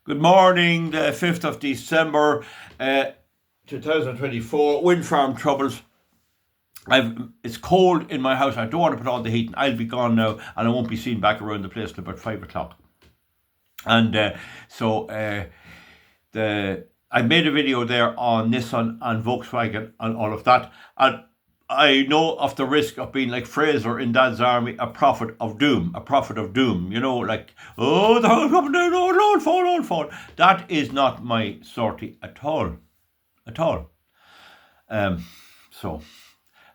Good morning, the 5th of December, 2024. Wind farm troubles. It's cold in my house. I don't want to put on the heating. I'll be gone now, and I won't be seen back around the place till about 5 o'clock. And I made a video there on Nissan and Volkswagen and all of that. And I know of the risk of being like Fraser in Dad's Army, a prophet of doom. You know, like, oh, the house coming down, oh, Lord, fall. That is not my sortie at all. So,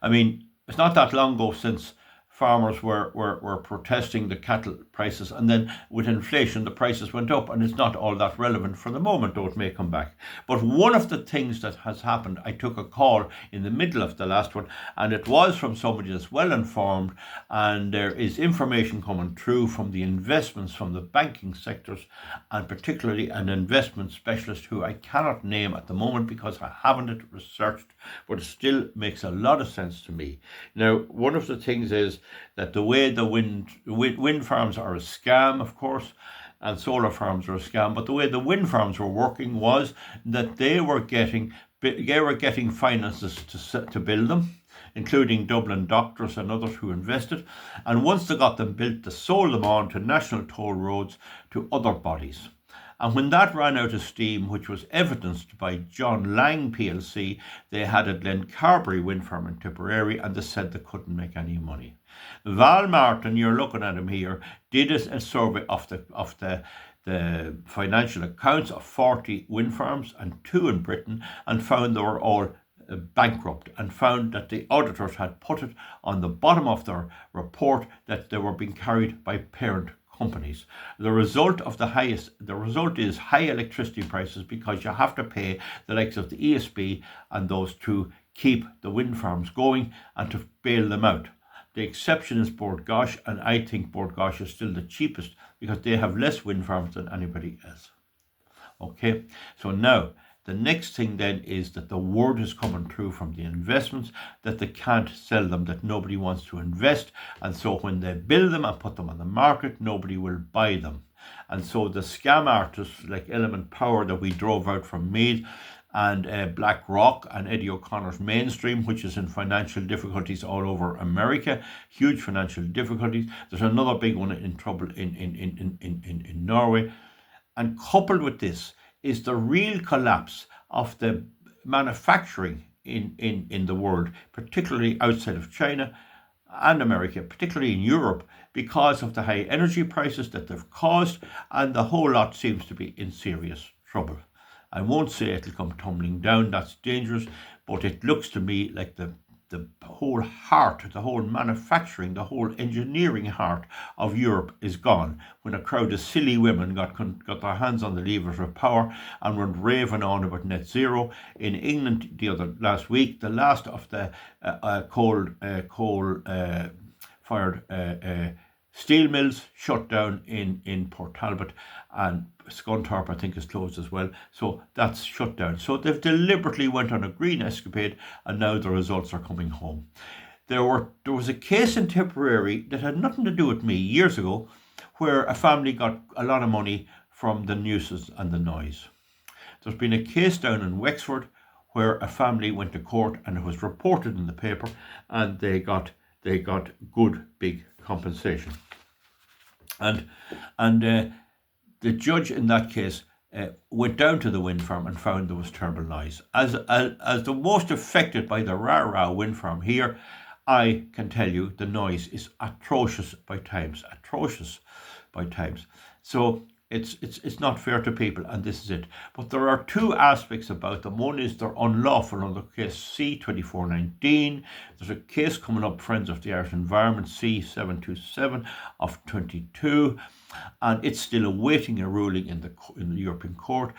I mean, it's not that long ago since farmers were protesting the cattle prices, and then with inflation the prices went up, and it's not all that relevant for the moment, though it may come back. But one of the things that has happened, I took a call in the middle of the last one, and it was from somebody that's well informed, and there is information coming through from the investments from the banking sectors, and particularly an investment specialist who I cannot name at the moment because I haven't it researched, but it still makes a lot of sense to me. Now, one of the things is that the way the wind farms are a scam, of course, and solar farms are a scam, but the way the wind farms were working was that they were getting finances to build them, including Dublin doctors and others who invested, and once they got them built, they sold them on to national toll roads to other bodies. And when that ran out of steam, which was evidenced by John Lang plc, they had a Glencarbury wind farm in Tipperary, and they said they couldn't make any money. Val Martin, you're looking at him here, did a survey of the financial accounts of 40 wind farms and 2 in Britain, and found they were all bankrupt, and found that the auditors had put it on the bottom of their report that they were being carried by parent companies. The result is high electricity prices, because you have to pay the likes of the ESB and those to keep the wind farms going and to bail them out. The exception is Bord Gáis, and I think Bord Gáis is still the cheapest because they have less wind farms than anybody else. Okay, so now the next thing then is that the word is coming through from the investments that they can't sell them, that nobody wants to invest, and so when they build them and put them on the market, nobody will buy them. And so the scam artists like Element Power that we drove out from Meath, and BlackRock and Eddie O'Connor's Mainstream, which is in financial difficulties all over America, huge financial difficulties. There's another big one in trouble in Norway. And coupled with this is the real collapse of the manufacturing in the world, particularly outside of China and America, particularly in Europe, because of the high energy prices that they've caused, and the whole lot seems to be in serious trouble. I won't say it'll come tumbling down, that's dangerous, but it looks to me like the whole heart, the whole manufacturing, the whole engineering heart of Europe is gone when a crowd of silly women got their hands on the levers of power and went raving on about net zero. In England last week, the last of the coal-fired steel mills shut down in Port Talbot, and Scunthorpe I think is closed as well, so that's shut down. So they've deliberately went on a green escapade, and now the results are coming home. There was a case in Tipperary that had nothing to do with me years ago, where a family got a lot of money from the nuisance and the noise. There's been a case down in Wexford where a family went to court, and it was reported in the paper, and they got good big compensation. And the judge in that case went down to the wind farm and found there was terrible noise. As the most affected by the Rah wind farm here, I can tell you the noise is atrocious by times. So it's not fair to people, and this is it. But there are 2 aspects about them. One is they're unlawful under case C-2419. There's a case coming up, Friends of the Irish Environment, C-727 of 22, and it's still awaiting a ruling in the European Court.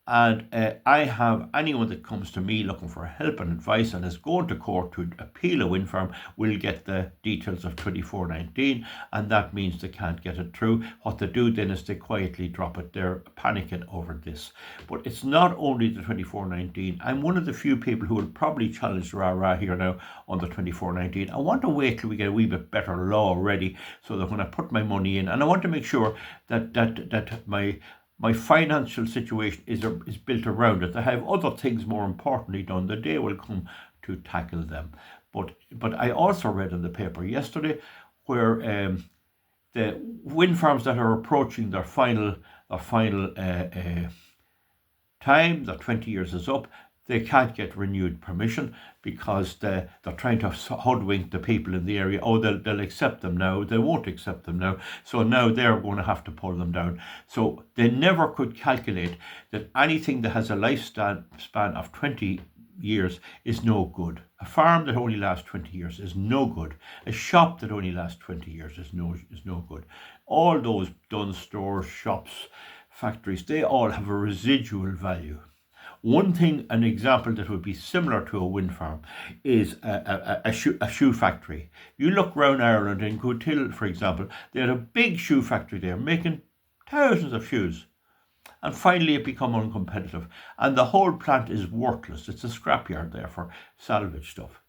And I have anyone that comes to me looking for help and advice and is going to court to appeal a wind farm will get the details of 2419, and that means they can't get it through. What they do then is they quietly drop it. They're panicking over this. But it's not only the 2419. I'm one of the few people who will probably challenge the rah here now on the 2419. I want to wait till we get a wee bit better law ready, so that when I put my money in, and I want to make sure that my my financial situation is built around it. I have other things more importantly done. The day will come to tackle them. But I also read in the paper yesterday where the wind farms that are approaching their final time, their 20 years is up, they can't get renewed permission because they're trying to hoodwink the people in the area. Oh, they'll accept them now. They won't accept them now. So now they're going to have to pull them down. So they never could calculate that anything that has a lifespan of 20 years is no good. A farm that only lasts 20 years is no good. A shop that only lasts 20 years is no good. All those done stores, shops, factories, they all have a residual value. One thing, an example that would be similar to a wind farm is a shoe factory. You look around Ireland in Coothill, for example, they had a big shoe factory there making thousands of shoes. And finally it become uncompetitive. And the whole plant is worthless. It's a scrapyard there for salvage stuff.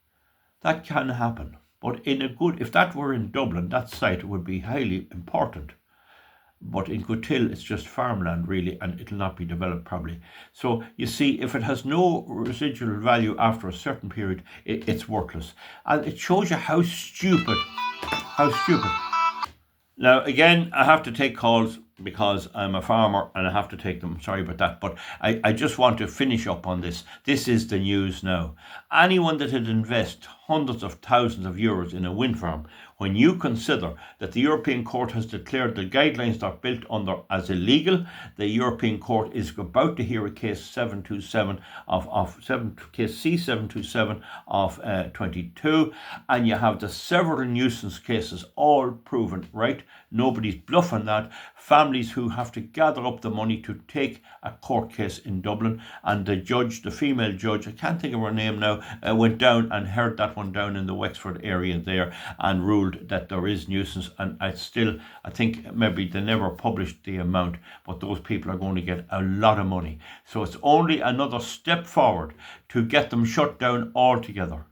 That can happen. But if that were in Dublin, that site would be highly important. But in Coothill, it's just farmland really, and it'll not be developed properly. So you see, if it has no residual value after a certain period, it's worthless. And it shows you how stupid. Now, again, I have to take calls because I'm a farmer and I have to take them. Sorry about that. But I just want to finish up on this. This is the news now. Anyone that had invested hundreds of thousands of euros in a wind farm, when you consider that the European Court has declared the guidelines they're built under as illegal, the European Court is about to hear a case 727 case C727 of 22, and you have the several nuisance cases all proven right. Nobody's bluffing that. Families who have to gather up the money to take a court case in Dublin, and the judge, the female judge, I can't think of her name now, went down and heard that one down in the Wexford area there and ruled that there is nuisance. And I think maybe they never published the amount, but those people are going to get a lot of money. So it's only another step forward to get them shut down altogether.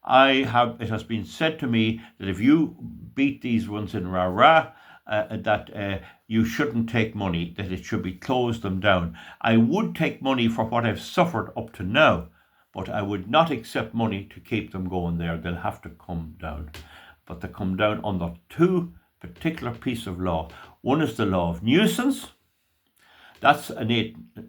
It has been said to me that if you beat these ones in rah-rah, that you shouldn't take money, that it should be closed them down. I would take money for what I've suffered up to now, but I would not accept money to keep them going there. They'll have to come down. But they come down under two particular pieces of law. One is the law of nuisance. That's an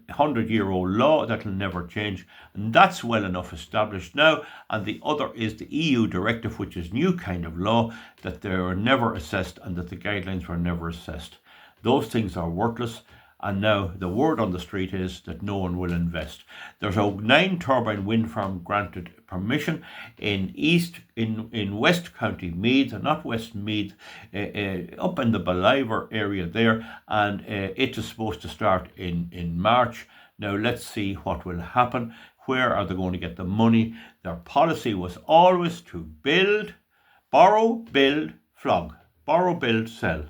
800-year-old law that will never change, and that's well enough established now. And the other is the EU directive, which is new kind of law, that they were never assessed and that the guidelines were never assessed. Those things are worthless, and now the word on the street is that no one will invest. There's a 9-turbine wind farm granted permission in West County Meath, not West Meath, up in the Ballivor area there, and it is supposed to start in March. Now let's see what will happen. Where are they going to get the money? Their policy was always to borrow, build, flog. Borrow, build, sell.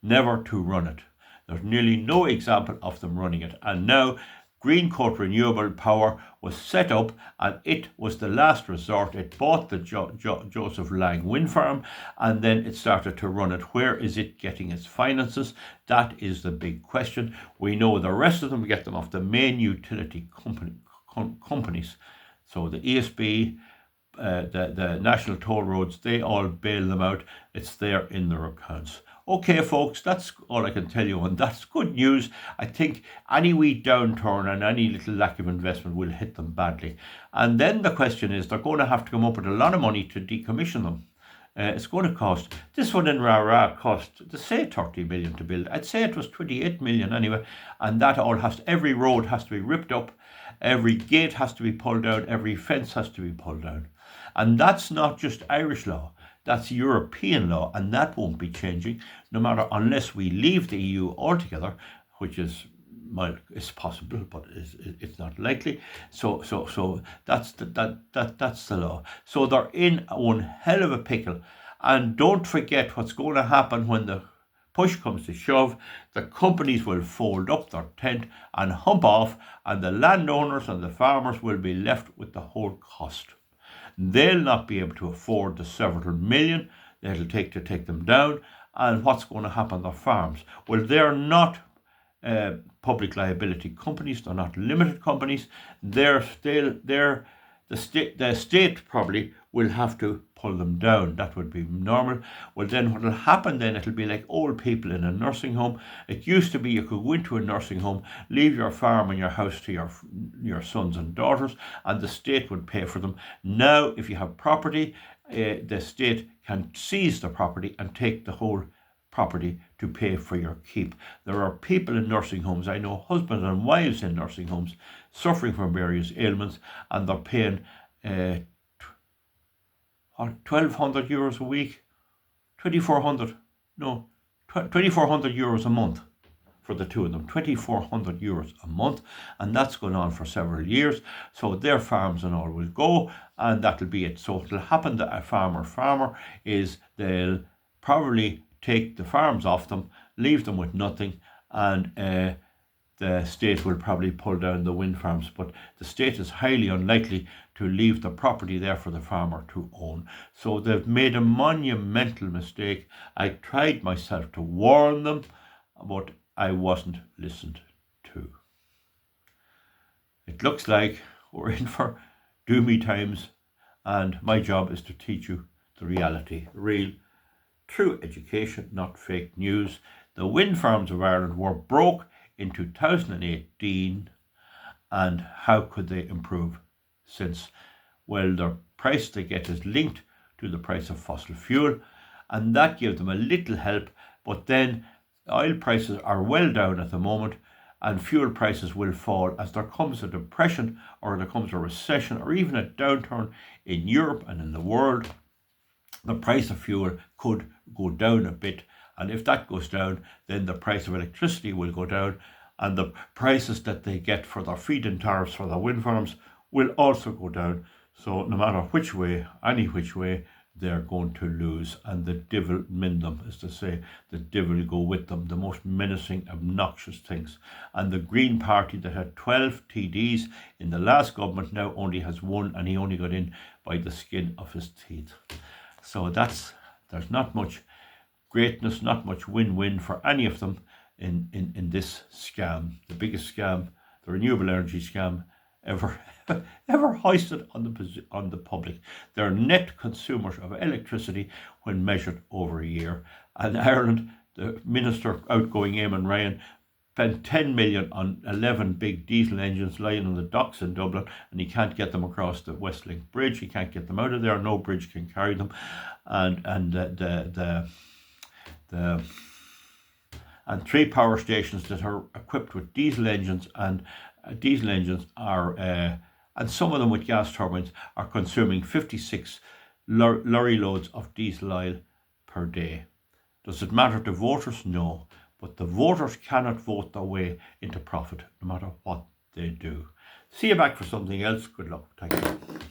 Never to run it. There's nearly no example of them running it. And now Greencoat Renewable Power was set up, and it was the last resort. It bought the Joseph Lang wind farm, and then it started to run it. Where is it getting its finances? That is the big question. We know the rest of them get them off the main utility companies. So the ESB, the National Toll Roads, they all bail them out. It's there in their accounts. Okay, folks, that's all I can tell you, and that's good news. I think any wee downturn and any little lack of investment will hit them badly. And then the question is, they're going to have to come up with a lot of money to decommission them. It's going to cost, this one in Rara cost, they say 30 million to build. I'd say it was 28 million anyway, and that all every road has to be ripped up, every gate has to be pulled down, every fence has to be pulled down. And that's not just Irish law. That's European law, and that won't be changing, no matter unless we leave the EU altogether, which is possible, but it's not likely. So that's the law. So they're in one hell of a pickle, and don't forget what's going to happen when the push comes to shove. The companies will fold up their tent and hump off, and the landowners and the farmers will be left with the whole cost. They'll not be able to afford the several million that it'll take to take them down. And what's going to happen to their farms? Well, they're not public liability companies. They're not limited companies. The state probably will have to pull them down. That would be normal. Well, then what will happen then, it'll be like old people in a nursing home. It used to be you could go into a nursing home, leave your farm and your house to your sons and daughters, and the state would pay for them. Now, if you have property, the state can seize the property and take the whole property to pay for your keep. There are people in nursing homes, I know husbands and wives in nursing homes, suffering from various ailments, and they're paying €1,200 a week, 2,400, no, 2,400 euros a month for the two of them, 2,400 euros a month, and that's going on for several years. So their farms and all will go, and that'll be it. So it'll happen that a farmer is they'll probably take the farms off them, leave them with nothing, and the state will probably pull down the wind farms. But the state is highly unlikely to leave the property there for the farmer to own. So they've made a monumental mistake. I tried myself to warn them, but I wasn't listened to. It looks like we're in for doomy times, and my job is to teach you the reality, real, true education, not fake news. The wind farms of Ireland were broke in 2018, and how could they improve since? Well, the price they get is linked to the price of fossil fuel, and that gives them a little help, but then oil prices are well down at the moment, and fuel prices will fall as there comes a depression, or there comes a recession, or even a downturn in Europe and in the world. The price of fuel could go down a bit, and if that goes down, then the price of electricity will go down, and the prices that they get for their feed-in tariffs for the wind farms will also go down. So no matter which way, any which way, they're going to lose, and the devil min them, as to say, the devil go with them, the most menacing, obnoxious things. And the Green Party that had 12 TDs in the last government now only has one, and he only got in by the skin of his teeth. So there's not much greatness, not much win-win for any of them in this scam, the biggest scam, the renewable energy scam ever hoisted on the public. They're net consumers of electricity when measured over a year. And Ireland, the Minister outgoing Eamon Ryan, spent 10 million on 11 big diesel engines lying on the docks in Dublin, and he can't get them across the Westlink Bridge. He can't get them out of there. No bridge can carry them, and 3 power stations that are equipped with diesel engines and and some of them with gas turbines are consuming 56 lorry loads of diesel oil per day. Does it matter to voters? No. But the voters cannot vote their way into profit, no matter what they do. See you back for something else. Good luck. Thank you.